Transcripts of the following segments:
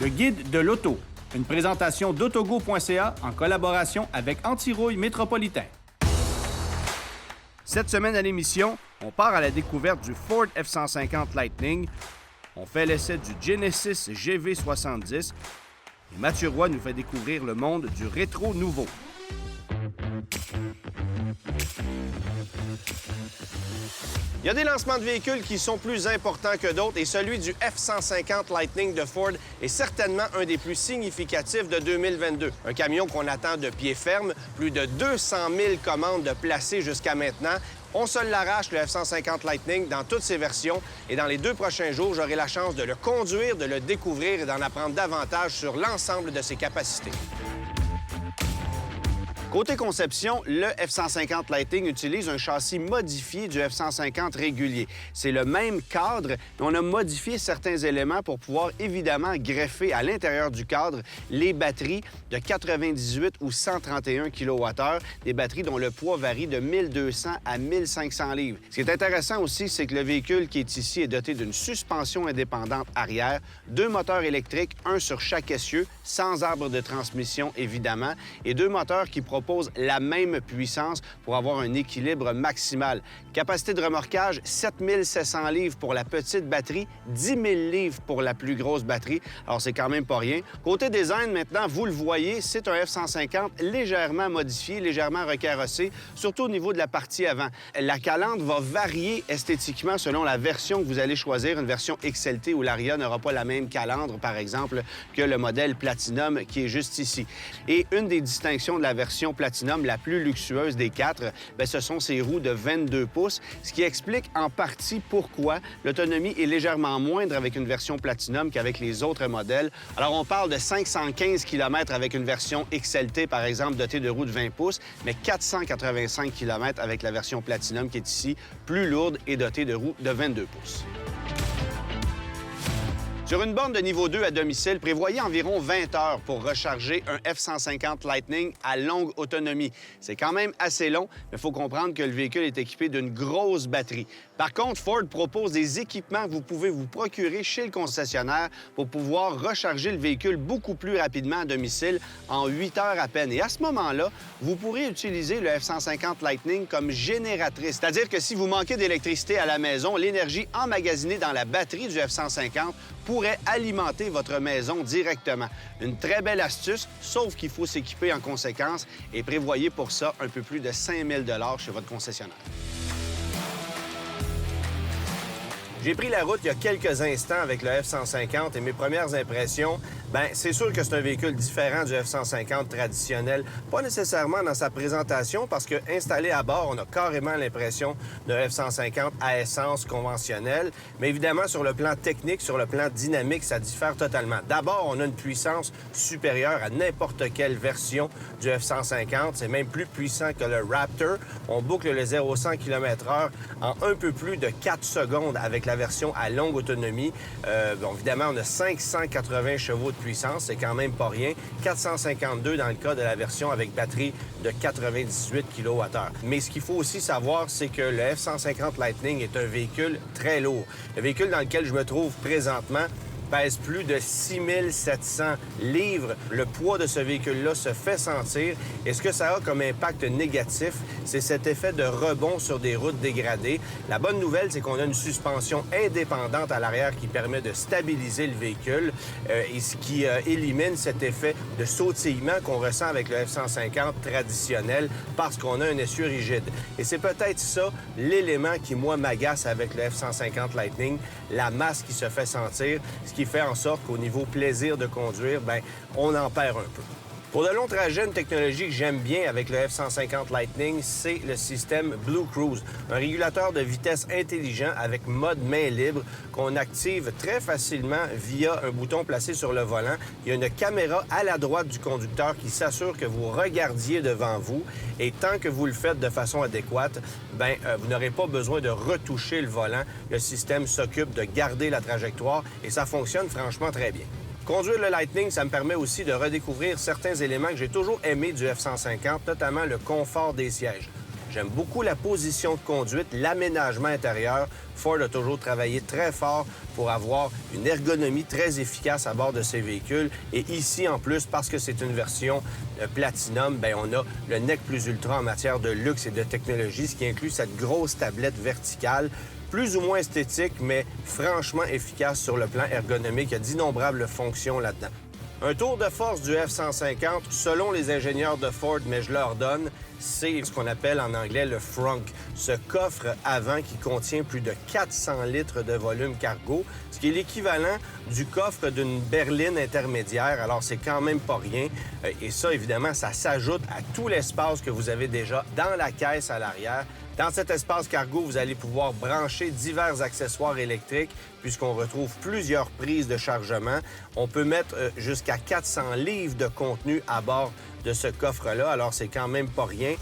Le guide de l'auto, une présentation d'autogo.ca en collaboration avec Antirouille Métropolitain. Cette semaine à l'émission, on part à la découverte du Ford F-150 Lightning, on fait l'essai du Genesis GV70 et Mathieu Roy nous fait découvrir le monde du rétro nouveau. Il y a des lancements de véhicules qui sont plus importants que d'autres et celui du F-150 Lightning de Ford est certainement un des plus significatifs de 2022. Un camion qu'on attend de pied ferme, plus de 200 000 commandes de placées jusqu'à maintenant. On se l'arrache, le F-150 Lightning, dans toutes ses versions. Et dans les 2 prochains jours, j'aurai la chance de le conduire, de le découvrir et d'en apprendre davantage sur l'ensemble de ses capacités. Côté conception, le F-150 Lightning utilise un châssis modifié du F-150 régulier. C'est le même cadre, mais on a modifié certains éléments pour pouvoir évidemment greffer à l'intérieur du cadre les batteries de 98 ou 131 kWh, des batteries dont le poids varie de 1200 à 1500 livres. Ce qui est intéressant aussi, c'est que le véhicule qui est ici est doté d'une suspension indépendante arrière, 2 moteurs électriques, un sur chaque essieu, sans arbre de transmission évidemment, et 2 moteurs qui proposent la même puissance pour avoir un équilibre maximal. Capacité de remorquage, 7700 livres pour la petite batterie, 10 000 livres pour la plus grosse batterie. Alors, c'est quand même pas rien. Côté design, maintenant, vous le voyez, c'est un F-150 légèrement modifié, légèrement recarrossé, surtout au niveau de la partie avant. La calandre va varier esthétiquement selon la version que vous allez choisir. Une version XLT où l'Aria n'aura pas la même calandre, par exemple, que le modèle Platinum qui est juste ici. Et une des distinctions de la version Platinum, la plus luxueuse des 4, bien, ce sont ces roues de 22 pouces, ce qui explique en partie pourquoi l'autonomie est légèrement moindre avec une version Platinum qu'avec les autres modèles. Alors, on parle de 515 km avec une version XLT, par exemple, dotée de roues de 20 pouces, mais 485 km avec la version Platinum qui est ici, plus lourde et dotée de roues de 22 pouces. Sur une borne de niveau 2 à domicile, prévoyez environ 20 heures pour recharger un F-150 Lightning à longue autonomie. C'est quand même assez long, mais il faut comprendre que le véhicule est équipé d'une grosse batterie. Par contre, Ford propose des équipements que vous pouvez vous procurer chez le concessionnaire pour pouvoir recharger le véhicule beaucoup plus rapidement à domicile, en 8 heures à peine. Et à ce moment-là, vous pourrez utiliser le F-150 Lightning comme génératrice. C'est-à-dire que si vous manquez d'électricité à la maison, l'énergie emmagasinée dans la batterie du F-150 pourrait alimenter votre maison directement. Une très belle astuce, sauf qu'il faut s'équiper en conséquence et prévoyez pour ça un peu plus de 5 000 $ chez votre concessionnaire. J'ai pris la route il y a quelques instants avec le F-150 et mes premières impressions, bien, c'est sûr que c'est un véhicule différent du F-150 traditionnel. Pas nécessairement dans sa présentation, parce que installé à bord, on a carrément l'impression d'un F-150 à essence conventionnelle. Mais évidemment, sur le plan technique, sur le plan dynamique, ça diffère totalement. D'abord, on a une puissance supérieure à n'importe quelle version du F-150. C'est même plus puissant que le Raptor. On boucle le 0-100 km/h en un peu plus de 4 secondes avec la version à longue autonomie. Bon, évidemment, on a 580 chevaux de puissance, c'est quand même pas rien. 452 dans le cas de la version avec batterie de 98 kWh. Mais ce qu'il faut aussi savoir, c'est que le F-150 Lightning est un véhicule très lourd. Le véhicule dans lequel je me trouve présentement pèse plus de 6700 livres. Le poids de ce véhicule-là se fait sentir. Et ce que ça a comme impact négatif, c'est cet effet de rebond sur des routes dégradées. La bonne nouvelle, c'est qu'on a une suspension indépendante à l'arrière qui permet de stabiliser le véhicule et ce qui élimine cet effet de sautillement qu'on ressent avec le F-150 traditionnel parce qu'on a un essieu rigide. Et c'est peut-être ça l'élément qui, moi, m'agace avec le F-150 Lightning, la masse qui se fait sentir, ce qui fait en sorte qu'au niveau plaisir de conduire, bien, on en perd un peu. Pour de longs trajets, une technologie que j'aime bien avec le F-150 Lightning, c'est le système Blue Cruise, un régulateur de vitesse intelligent avec mode main libre qu'on active très facilement via un bouton placé sur le volant. Il y a une caméra à la droite du conducteur qui s'assure que vous regardiez devant vous et tant que vous le faites de façon adéquate, bien, vous n'aurez pas besoin de retoucher le volant. Le système s'occupe de garder la trajectoire et ça fonctionne franchement très bien. Conduire le Lightning, ça me permet aussi de redécouvrir certains éléments que j'ai toujours aimés du F-150, notamment le confort des sièges. J'aime beaucoup la position de conduite, l'aménagement intérieur. Ford a toujours travaillé très fort pour avoir une ergonomie très efficace à bord de ces véhicules. Et ici, en plus, parce que c'est une version Platinum, bien, on a le nec plus ultra en matière de luxe et de technologie, ce qui inclut cette grosse tablette verticale, plus ou moins esthétique, mais franchement efficace sur le plan ergonomique. Il y a d'innombrables fonctions là-dedans. Un tour de force du F-150, selon les ingénieurs de Ford, mais je leur donne, c'est ce qu'on appelle en anglais le frunk, ce coffre avant qui contient plus de 400 litres de volume cargo, ce qui est l'équivalent du coffre d'une berline intermédiaire. Alors, c'est quand même pas rien. Et ça, évidemment, ça s'ajoute à tout l'espace que vous avez déjà dans la caisse à l'arrière. Dans cet espace cargo, vous allez pouvoir brancher divers accessoires électriques puisqu'on retrouve plusieurs prises de chargement. On peut mettre jusqu'à 400 livres de contenu à bord de ce coffre-là, alors c'est quand même pas rien.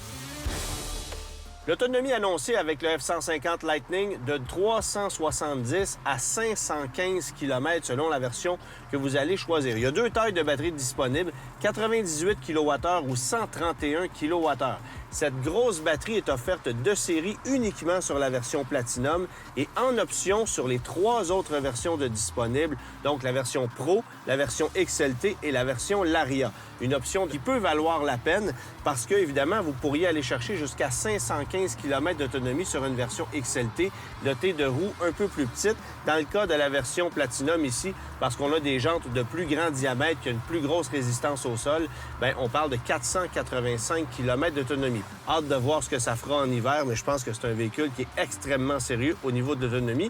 L'autonomie annoncée avec le F-150 Lightning de 370 à 515 km selon la version que vous allez choisir. Il y a deux tailles de batterie disponibles, 98 kWh ou 131 kWh. Cette grosse batterie est offerte de série uniquement sur la version Platinum et en option sur les trois autres versions de disponibles, donc la version Pro, la version XLT et la version Laria. Une option qui peut valoir la peine parce que, évidemment, vous pourriez aller chercher jusqu'à 515 km d'autonomie sur une version XLT dotée de roues un peu plus petites. Dans le cas de la version Platinum ici, parce qu'on a des jantes de plus grand diamètre qui ont une plus grosse résistance au sol, bien, on parle de 485 km d'autonomie. Hâte de voir ce que ça fera en hiver, mais je pense que c'est un véhicule qui est extrêmement sérieux au niveau de l'autonomie.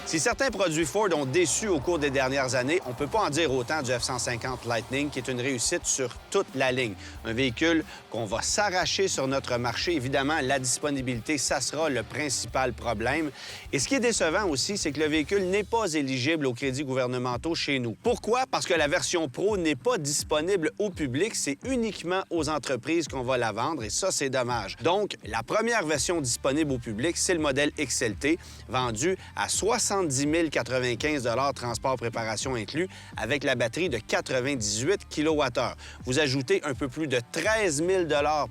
Si certains produits Ford ont déçu au cours des dernières années, on ne peut pas en dire autant du F-150 Lightning, qui est une réussite sur toute la ligne. Un véhicule qu'on va s'arracher sur notre marché. Évidemment, la disponibilité, ça sera le principal problème. Et ce qui est décevant aussi, c'est que le véhicule n'est pas éligible aux crédits gouvernementaux chez nous. Pourquoi? Parce que la version Pro n'est pas disponible au public. C'est uniquement aux entreprises qu'on va la vendre et ça, c'est dommage. Donc, la première version disponible au public, c'est le modèle XLT, vendu à 70 095 transport préparation inclus, avec la batterie de 98 kWh. Vous ajoutez un peu plus de 13 000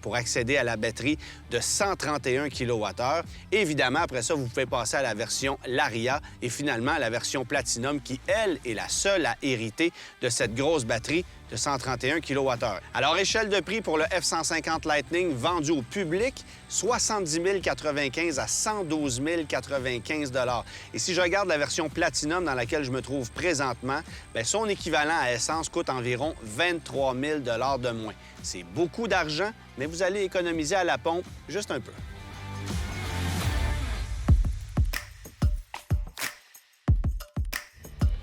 pour accéder à la batterie de 131 kWh. Évidemment, après ça, vous pouvez passer à la version Laria et finalement à la version Platinum qui, elle, est la seule à hériter de cette grosse batterie de 131 kWh. Alors, échelle de prix pour le F-150 Lightning vendu au public, 70 095 à 112 095 Et si je regarde la version Platinum dans laquelle je me trouve présentement, bien, son équivalent à essence coûte environ 23 000 de moins. C'est beaucoup d'argent, mais vous allez économiser à la pompe juste un peu.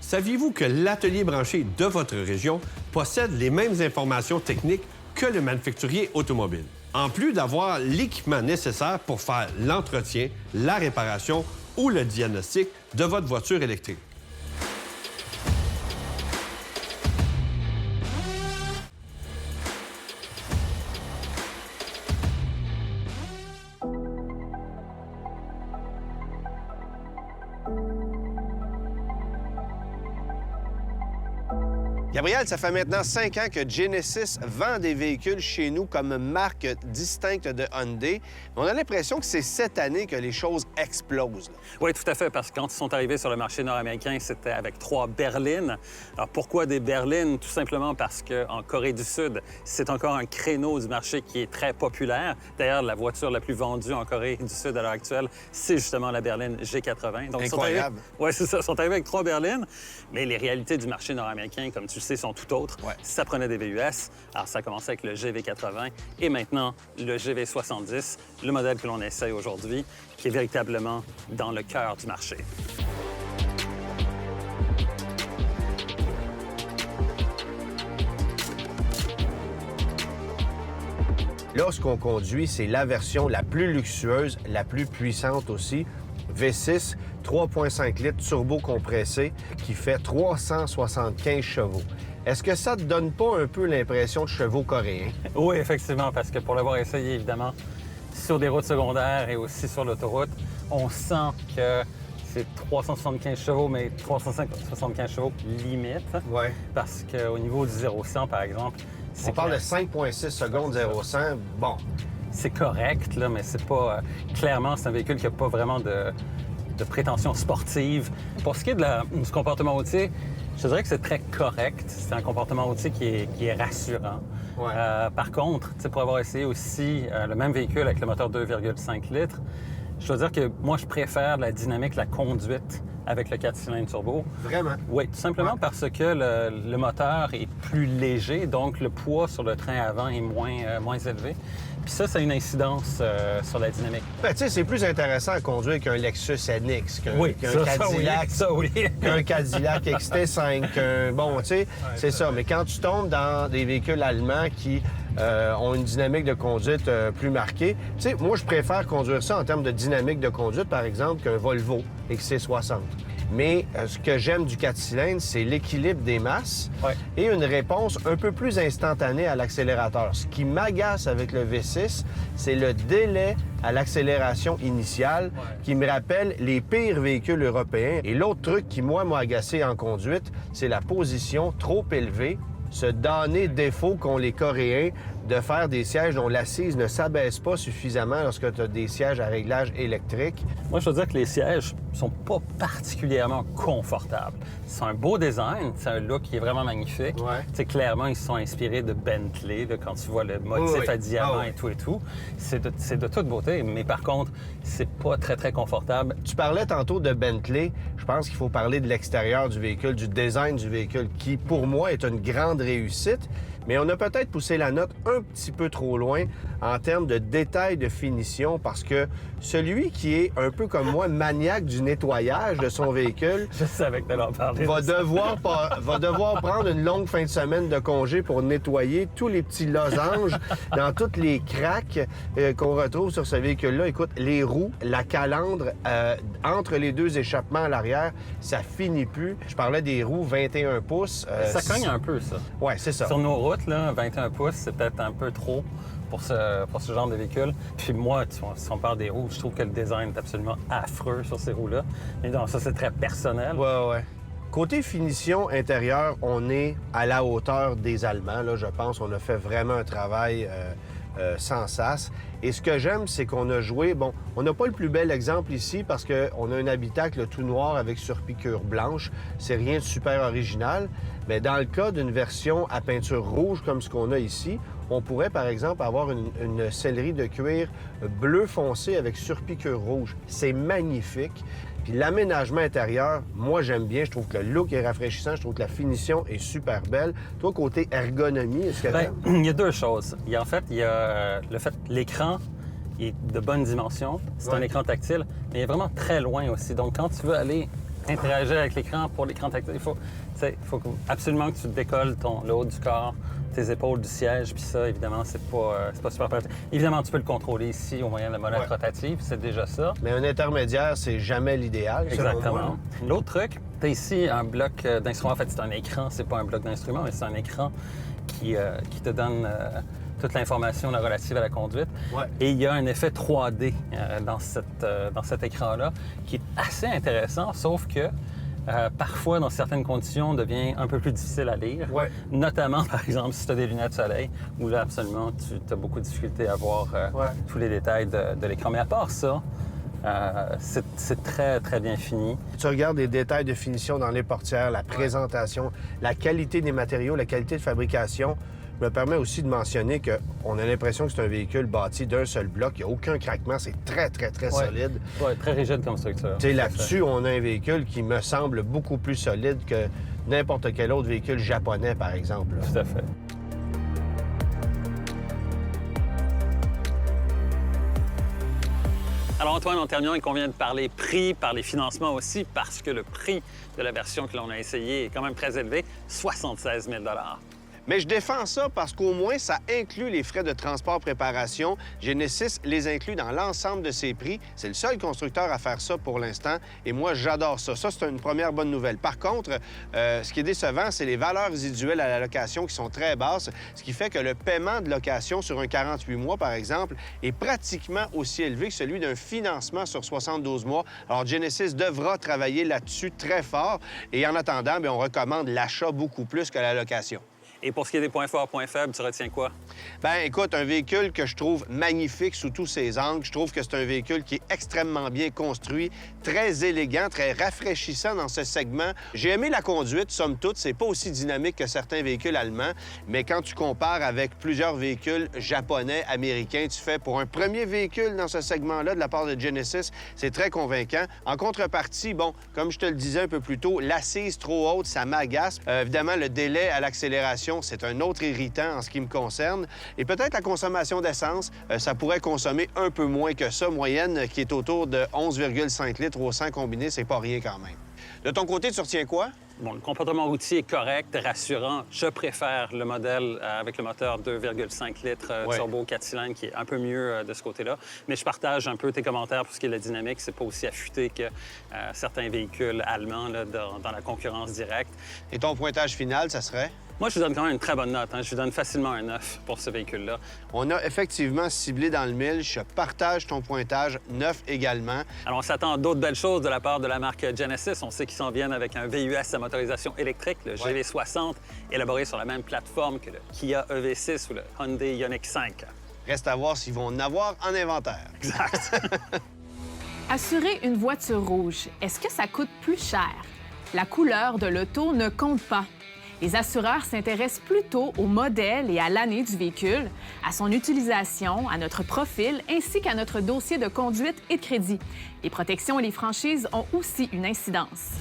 Saviez-vous que l'atelier branché de votre région possède les mêmes informations techniques que le manufacturier automobile? En plus d'avoir l'équipement nécessaire pour faire l'entretien, la réparation ou le diagnostic de votre voiture électrique. Gabriel, ça fait maintenant 5 ans que Genesis vend des véhicules chez nous comme marque distincte de Hyundai. On a l'impression que c'est cette année que les choses explosent. Oui, tout à fait, parce que quand ils sont arrivés sur le marché nord-américain, c'était avec 3 berlines. Alors, pourquoi des berlines? Tout simplement parce qu'en Corée du Sud, c'est encore un créneau du marché qui est très populaire. D'ailleurs, la voiture la plus vendue en Corée du Sud à l'heure actuelle, c'est justement la berline G80. Donc, incroyable. Oui, c'est ça. Ils sont arrivés avec 3 berlines, mais les réalités du marché nord-américain, comme tu le sais, sont tout autres. Ouais. Ça prenait des VUS. Alors, ça a commencé avec le GV80 et maintenant le GV70, le modèle que l'on essaye aujourd'hui, qui est véritablement dans le cœur du marché. Là, ce qu'on conduit, c'est la version la plus luxueuse, la plus puissante aussi. V6, 3,5 litres turbo compressé qui fait 375 chevaux. Est-ce que ça te donne pas un peu l'impression de chevaux coréens? Oui, effectivement, parce que pour l'avoir essayé, évidemment, sur des routes secondaires et aussi sur l'autoroute, on sent que c'est 375 chevaux, mais 375 chevaux limite. Oui. Parce qu'au niveau du 0-100, par exemple, On parle de 5,6 secondes 0-100. Bon, c'est correct, là, mais c'est pas... clairement, c'est un véhicule qui n'a pas vraiment de prétention sportive. Pour ce qui est du comportement routier, je dirais que c'est très correct. C'est un comportement routier qui est rassurant. Ouais. Par contre, pour avoir essayé aussi le même véhicule avec le moteur 2,5 litres, je dois dire que moi, je préfère la dynamique, la conduite avec le 4 cylindres turbo. Vraiment? Oui, tout simplement parce que le moteur est plus léger, donc le poids sur le train avant est moins élevé. Puis ça a une incidence sur la dynamique. Ben, tu sais, c'est plus intéressant à conduire qu'un Lexus NX, qu'un Cadillac, qu'un Cadillac XT5. Bon, tu sais, c'est ça. Mais quand tu tombes dans des véhicules allemands qui ont une dynamique de conduite plus marquée, tu sais, moi, je préfère conduire ça en termes de dynamique de conduite, par exemple, qu'un Volvo XC60. Mais ce que j'aime du 4 cylindres, c'est l'équilibre des masses et une réponse un peu plus instantanée à l'accélérateur. Ce qui m'agace avec le V6, c'est le délai à l'accélération initiale qui me rappelle les pires véhicules européens. Et l'autre truc qui, moi, m'a agacé en conduite, c'est la position trop élevée, ce damné défaut qu'ont les Coréens de faire des sièges dont l'assise ne s'abaisse pas suffisamment lorsque tu as des sièges à réglage électrique. Moi, je veux dire que les sièges sont pas particulièrement confortables. C'est un beau design, c'est un look qui est vraiment magnifique. Ouais. Tu sais, clairement, ils se sont inspirés de Bentley, là, quand tu vois le motif à diamant et tout. C'est de toute beauté, mais par contre, c'est pas très, très confortable. Tu parlais tantôt de Bentley. Je pense qu'il faut parler de l'extérieur du véhicule, du design du véhicule, qui, pour moi, est une grande réussite. Mais on a peut-être poussé la note un petit peu trop loin en termes de détails de finition parce que celui qui est un peu comme moi maniaque du nettoyage de son véhicule Je savais que tu allais en parler. va devoir prendre une longue fin de semaine de congé pour nettoyer tous les petits losanges dans toutes les craques qu'on retrouve sur ce véhicule-là. Écoute, les roues, la calandre, entre les deux échappements à l'arrière, ça finit plus. Je parlais des roues 21 pouces. Ça cogne un peu, ça. Ouais, c'est ça. Sur nos routes, là, 21 pouces, c'est peut-être un peu trop pour ce genre de véhicule. Puis moi, si on parle des roues, je trouve que le design est absolument affreux sur ces roues-là. Mais donc, ça, c'est très personnel. Ouais. Côté finition intérieure, on est à la hauteur des Allemands. Là, je pense qu'on a fait vraiment un travail sans sas. Et ce que j'aime, c'est qu'on a joué... Bon, on n'a pas le plus bel exemple ici parce qu'on a un habitacle tout noir avec surpiqûre blanche. C'est rien de super original. Mais dans le cas d'une version à peinture rouge comme ce qu'on a ici, on pourrait, par exemple, avoir une sellerie de cuir bleu foncé avec surpiqûre rouge. C'est magnifique. Puis l'aménagement intérieur, moi, j'aime bien. Je trouve que le look est rafraîchissant. Je trouve que la finition est super belle. Toi, côté ergonomie, est-ce que t'aimes? Il y a deux choses. Il y a le fait que l'écran est de bonne dimension. C'est un écran tactile, mais il est vraiment très loin aussi. Donc, quand tu veux aller interagir avec l'écran pour l'écran tactile, il faut absolument que tu décolles le haut du corps, tes épaules du siège, puis ça, évidemment, c'est pas super pratique. Évidemment, tu peux le contrôler ici au moyen de la molette rotative, c'est déjà ça. Mais un intermédiaire, c'est jamais l'idéal. Exactement. L'autre truc, tu as ici un bloc d'instruments. En fait, c'est un écran, c'est pas un bloc d'instruments, mais c'est un écran qui te donne toute l'information relative à la conduite. Ouais. Et il y a un effet 3D dans cet écran-là qui est assez intéressant, sauf que parfois, dans certaines conditions, devient un peu plus difficile à lire. Ouais. Notamment, par exemple, si tu as des lunettes de soleil, où là, absolument, tu as beaucoup de difficulté à voir tous les détails de l'écran. Mais à part ça, c'est très, très bien fini. Tu regardes les détails de finition dans les portières, la présentation, la qualité des matériaux, la qualité de fabrication. Me permet aussi de mentionner qu'on a l'impression que c'est un véhicule bâti d'un seul bloc. Il n'y a aucun craquement. C'est très, très, très solide. Oui, très rigide comme structure. Tu sais, là-dessus, on a un véhicule qui me semble beaucoup plus solide que n'importe quel autre véhicule japonais, par exemple. Tout à fait. Alors Antoine, en terminant, il convient de parler prix, parler financement aussi, parce que le prix de la version que l'on a essayée est quand même très élevé, 76 000 $. Mais je défends ça parce qu'au moins, ça inclut les frais de transport-préparation. Genesis les inclut dans l'ensemble de ses prix. C'est le seul constructeur à faire ça pour l'instant. Et moi, j'adore ça. Ça, c'est une première bonne nouvelle. Par contre, ce qui est décevant, c'est les valeurs résiduelles à la location qui sont très basses, ce qui fait que le paiement de location sur un 48 mois, par exemple, est pratiquement aussi élevé que celui d'un financement sur 72 mois. Alors, Genesis devra travailler là-dessus très fort. Et en attendant, bien, on recommande l'achat beaucoup plus que la location. Et pour ce qui est des points forts, points faibles, tu retiens quoi? Ben écoute, un véhicule que je trouve magnifique sous tous ses angles. Je trouve que c'est un véhicule qui est extrêmement bien construit, très élégant, très rafraîchissant dans ce segment. J'ai aimé la conduite, somme toute. C'est pas aussi dynamique que certains véhicules allemands, mais quand tu compares avec plusieurs véhicules japonais, américains, tu fais pour un premier véhicule dans ce segment-là de la part de Genesis, c'est très convaincant. En contrepartie, bon, comme je te le disais un peu plus tôt, l'assise trop haute, ça m'agace. Évidemment, le délai à l'accélération, c'est un autre irritant en ce qui me concerne. Et peut-être la consommation d'essence, ça pourrait consommer un peu moins que ça, moyenne qui est autour de 11,5 litres au 100 combiné, c'est pas rien quand même. De ton côté, tu retiens quoi? Bon, le comportement routier est correct, rassurant. Je préfère le modèle avec le moteur 2,5 litres turbo 4 cylindres, qui est un peu mieux de ce côté-là. Mais je partage un peu tes commentaires pour ce qui est de la dynamique. C'est pas aussi affûté que certains véhicules allemands là, dans la concurrence directe. Et ton pointage final, ça serait? Moi, je lui donne quand même une très bonne note. Je lui donne facilement un 9 pour ce véhicule-là. On a effectivement ciblé dans le mille. Je partage ton pointage 9 également. Alors, on s'attend à d'autres belles choses de la part de la marque Genesis. On sait qu'ils s'en viennent avec un VUS à motorisation électrique, le GV60, élaboré sur la même plateforme que le Kia EV6 ou le Hyundai Ioniq 5. Reste à voir s'ils vont en avoir en inventaire. Exact. Assurer une voiture rouge, est-ce que ça coûte plus cher? La couleur de l'auto ne compte pas. Les assureurs s'intéressent plutôt au modèle et à l'année du véhicule, à son utilisation, à notre profil, ainsi qu'à notre dossier de conduite et de crédit. Les protections et les franchises ont aussi une incidence.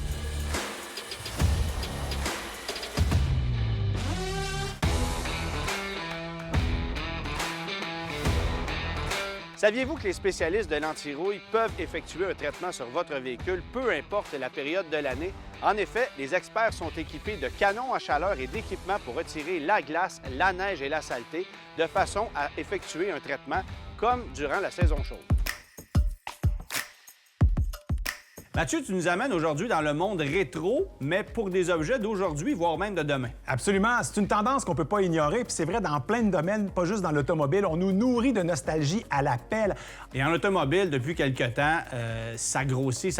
Saviez-vous que les spécialistes de l'anti-rouille peuvent effectuer un traitement sur votre véhicule, peu importe la période de l'année? En effet, les experts sont équipés de canons à chaleur et d'équipements pour retirer la glace, la neige et la saleté, de façon à effectuer un traitement comme durant la saison chaude. Mathieu, tu nous amènes aujourd'hui dans le monde rétro, mais pour des objets d'aujourd'hui, voire même de demain. Absolument. C'est une tendance qu'on ne peut pas ignorer, puis c'est vrai dans plein de domaines, pas juste dans l'automobile. On nous nourrit de nostalgie à la pelle. Et en automobile, depuis quelque temps, ça grossit.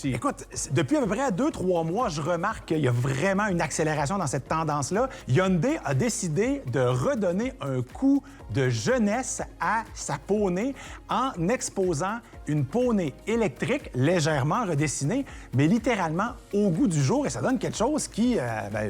Écoute, depuis à peu près 2-3 mois, je remarque qu'il y a vraiment une accélération dans cette tendance-là. Hyundai a décidé de redonner un coup de jeunesse à sa poney en exposant une poney électrique légèrement redessinée, mais littéralement au goût du jour. Et ça donne quelque chose qui,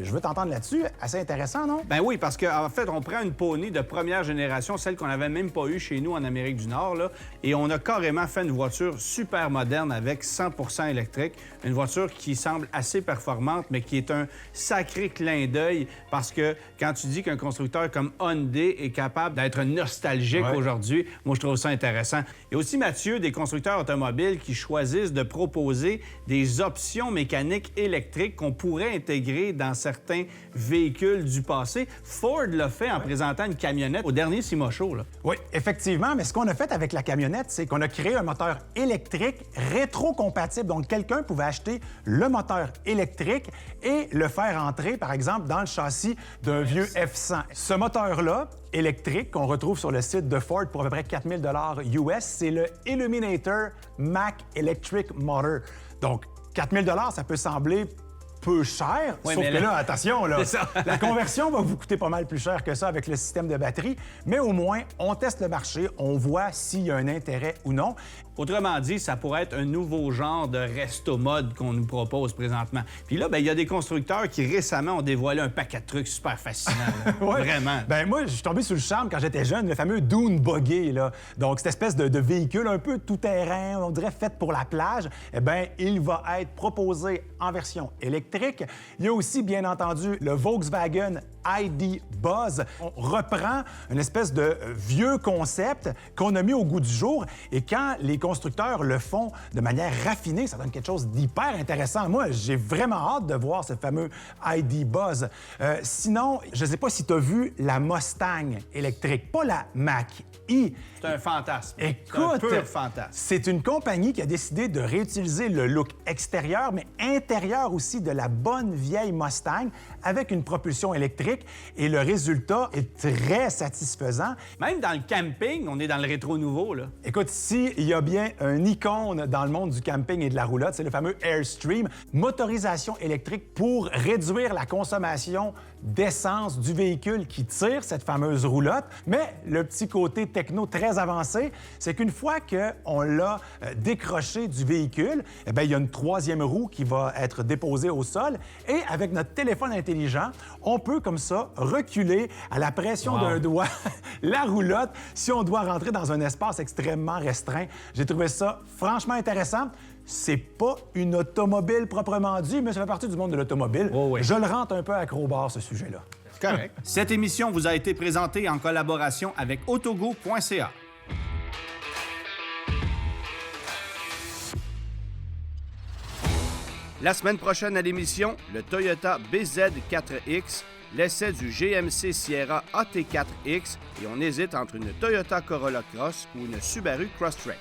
je veux t'entendre là-dessus, assez intéressant, non? Ben oui, parce qu'en fait, on prend une poney de première génération, celle qu'on n'avait même pas eue chez nous en Amérique du Nord, là, et on a carrément fait une voiture super moderne avec 100% électrique. Une voiture qui semble assez performante, mais qui est un sacré clin d'œil parce que quand tu dis qu'un constructeur comme Hyundai est capable d'être nostalgique aujourd'hui, moi, je trouve ça intéressant. Il y a aussi, Mathieu, des constructeurs automobiles qui choisissent de proposer des options mécaniques électriques qu'on pourrait intégrer dans certains véhicules du passé. Ford l'a fait en présentant une camionnette au dernier SIMA Show, là. Oui, effectivement, mais ce qu'on a fait avec la camionnette, c'est qu'on a créé un moteur électrique rétro-compatible. Donc, quelqu'un pouvait acheter le moteur électrique et le faire entrer, par exemple, dans le châssis d'un vieux F100. Ce moteur-là, électrique, qu'on retrouve sur le site de Ford pour à peu près 4 000 US, c'est le Illuminator Mach Electric Motor. Donc, 4 000 ça peut sembler peu cher, sauf que là, attention, là, la conversion va vous coûter pas mal plus cher que ça avec le système de batterie, mais au moins, on teste le marché, on voit s'il y a un intérêt ou non. Autrement dit, ça pourrait être un nouveau genre de resto-mode qu'on nous propose présentement. Puis là, il y a des constructeurs qui récemment ont dévoilé un paquet de trucs super fascinants. Ouais. Vraiment. Ben moi, je suis tombé sur le charme quand j'étais jeune, le fameux Dune Buggy, là. Donc, cette espèce de véhicule un peu tout-terrain, on dirait fait pour la plage. Eh bien, il va être proposé en version électrique. Il y a aussi, bien entendu, le Volkswagen ID Buzz. On reprend une espèce de vieux concept qu'on a mis au goût du jour. Et quand les constructeurs le font de manière raffinée, ça donne quelque chose d'hyper intéressant. Moi, j'ai vraiment hâte de voir ce fameux ID Buzz. Sinon, je ne sais pas si tu as vu la Mustang électrique, pas la Mach-E. C'est un fantasme. Écoute, c'est un pur fantasme. C'est une compagnie qui a décidé de réutiliser le look extérieur, mais intérieur aussi de la la bonne vieille Mustang avec une propulsion électrique et le résultat est très satisfaisant. Même dans le camping, on est dans le rétro nouveau, là. Écoute, ici, il y a bien un icône dans le monde du camping et de la roulotte, c'est le fameux Airstream, motorisation électrique pour réduire la consommation d'essence du véhicule qui tire cette fameuse roulotte. Mais le petit côté techno très avancé, c'est qu'une fois qu'on l'a décroché du véhicule, eh bien, il y a une troisième roue qui va être déposée au sol et avec notre téléphone intelligent, on peut comme ça reculer à la pression d'un doigt la roulotte si on doit rentrer dans un espace extrêmement restreint. J'ai trouvé ça franchement intéressant. C'est pas une automobile proprement dit, mais ça fait partie du monde de l'automobile. Oh oui. Je le rentre un peu à crowbar, ce sujet-là. C'est correct. Cette émission vous a été présentée en collaboration avec autogo.ca. La semaine prochaine à l'émission, le Toyota BZ4X, l'essai du GMC Sierra AT4X et on hésite entre une Toyota Corolla Cross ou une Subaru Crosstrek.